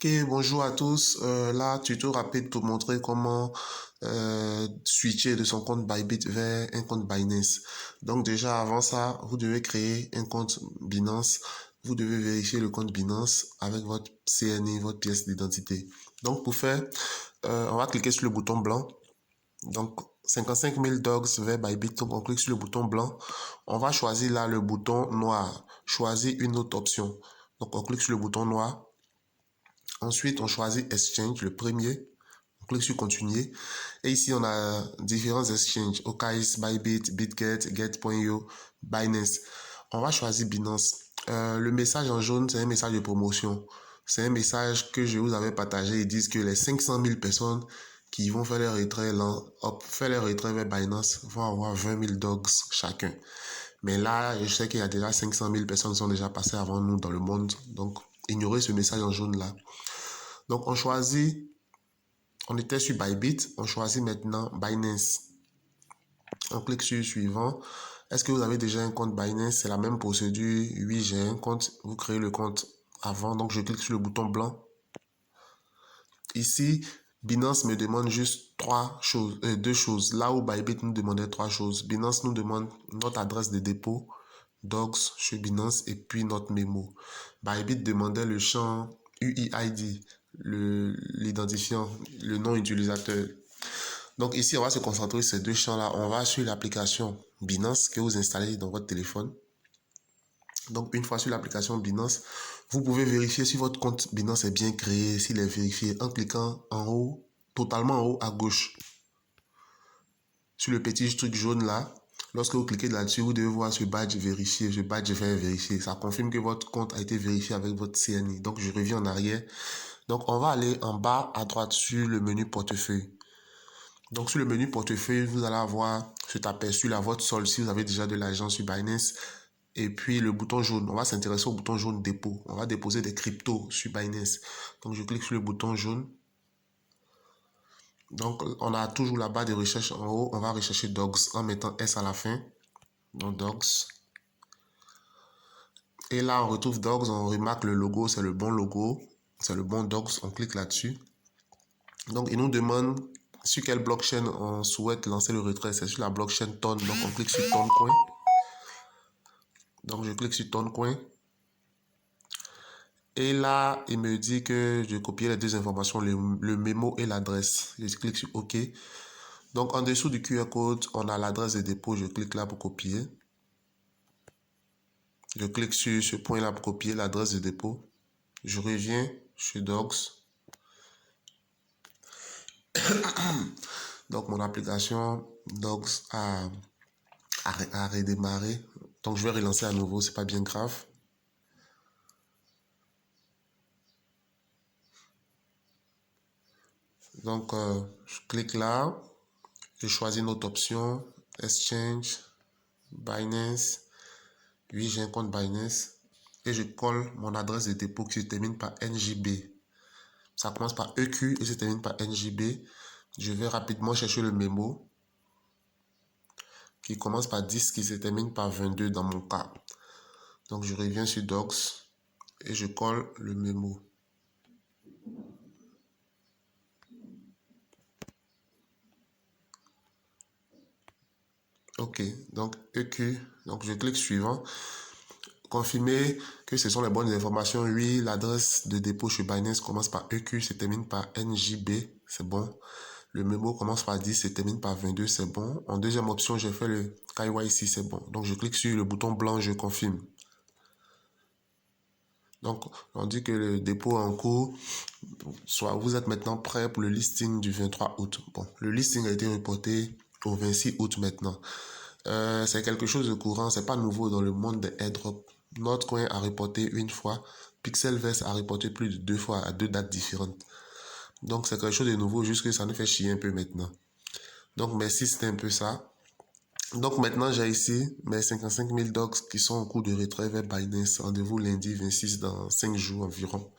Ok, bonjour à tous. Là, tuto rapide pour montrer comment switcher de son compte Bybit vers un compte Binance. Donc déjà, avant ça, vous devez créer un compte Binance. Vous devez vérifier le compte Binance avec votre CNI, votre pièce d'identité. Donc pour faire, on va cliquer sur le bouton blanc. Donc 55 000 dogs vers Bybit. Donc on clique sur le bouton blanc. On va choisir là le bouton noir. Choisir une autre option. Donc on clique sur le bouton noir. Ensuite, on choisit Exchange, le premier. On clique sur Continuer. Et ici, on a différents exchanges. OKX, Bybit, BitGet, Get.io, Binance. On va choisir Binance. Le message en jaune, c'est un message de promotion. C'est un message que je vous avais partagé. Ils disent que les 500 000 personnes qui vont faire leur retrait, vers Binance vont avoir 20 000 dogs chacun. Mais là, je sais qu'il y a déjà 500 000 personnes qui sont déjà passées avant nous dans le monde. Donc, ignorez ce message en jaune là. Donc, on était sur Bybit, on choisit maintenant Binance. On clique sur suivant. Est-ce que vous avez déjà un compte Binance? C'est la même procédure. Oui, j'ai un compte. Vous créez le compte avant. Donc, je clique sur le bouton blanc. Ici, Binance me demande juste deux choses. Là où Bybit nous demandait trois choses. Binance nous demande notre adresse de dépôt, docs chez Binance et puis notre mémo. Bybit demandait le champ UID, l'identifiant, le nom utilisateur. Donc ici, on va se concentrer sur ces deux champs-là. On va sur l'application Binance que vous installez dans votre téléphone. Donc une fois sur l'application Binance, vous pouvez vérifier si votre compte Binance est bien créé, s'il est vérifié en cliquant en haut, totalement en haut à gauche. Sur le petit truc jaune là, lorsque vous cliquez là-dessus, vous devez voir ce badge vérifier, ce badge vérifier. Ça confirme que votre compte a été vérifié avec votre CNI. Donc je reviens en arrière. Donc on va aller en bas à droite sur le menu portefeuille. Donc sur le menu portefeuille, vous allez avoir cet aperçu là, votre solde si vous avez déjà de l'argent sur Binance. Et puis le bouton jaune, on va s'intéresser au bouton jaune dépôt. On va déposer des cryptos sur Binance. Donc je clique sur le bouton jaune. Donc on a toujours la barre de recherche en haut. On va rechercher Dogs en mettant S à la fin. Donc Dogs. Et là on retrouve Dogs, on remarque le logo, c'est le bon logo. C'est le bon Dogs, on clique là-dessus. Donc il nous demande sur quelle blockchain on souhaite lancer le retrait. C'est sur la blockchain Ton. Donc on clique sur Toncoin. Donc je clique sur Toncoin. Et là, il me dit que je copie les deux informations, le mémo et l'adresse. Je clique sur OK. Donc en dessous du QR code, on a l'adresse de dépôt. Je clique là pour copier. Je clique sur ce point là pour copier l'adresse de dépôt. Je reviens chez Docs. Donc mon application Docs a redémarré. Donc je vais relancer à nouveau, c'est pas bien grave. Donc je clique là. Je choisis notre option. Exchange. Binance. Oui, j'ai un compte Binance. Et je colle mon adresse de dépôt qui se termine par NJB. Ça commence par EQ et se termine par NJB. Je vais rapidement chercher le mémo qui commence par 10, qui se termine par 22 dans mon cas. Donc je reviens sur Docs et je colle le mémo. Ok, donc EQ, donc je clique suivant. Confirmer que ce sont les bonnes informations. Oui, l'adresse de dépôt chez Binance commence par EQ, se termine par NJB, c'est bon. Le mémo commence par 10, se termine par 22, c'est bon. En deuxième option, j'ai fait le KYC, c'est bon. Donc je clique sur le bouton blanc, je confirme. Donc on dit que le dépôt est en cours. Soit vous êtes maintenant prêt pour le listing du 23 août. Bon, le listing a été reporté au 26 août maintenant. C'est quelque chose de courant, c'est pas nouveau dans le monde des airdrops. Notcoin a reporté une fois, Pixelverse a reporté plus de 2 fois à 2 dates différentes. Donc c'est quelque chose de nouveau, juste que ça nous fait chier un peu maintenant. Donc merci, c'était un peu ça. Donc maintenant j'ai ici mes 55 000 docs qui sont en cours de retrait vers Binance. Rendez-vous lundi 26 dans 5 jours environ.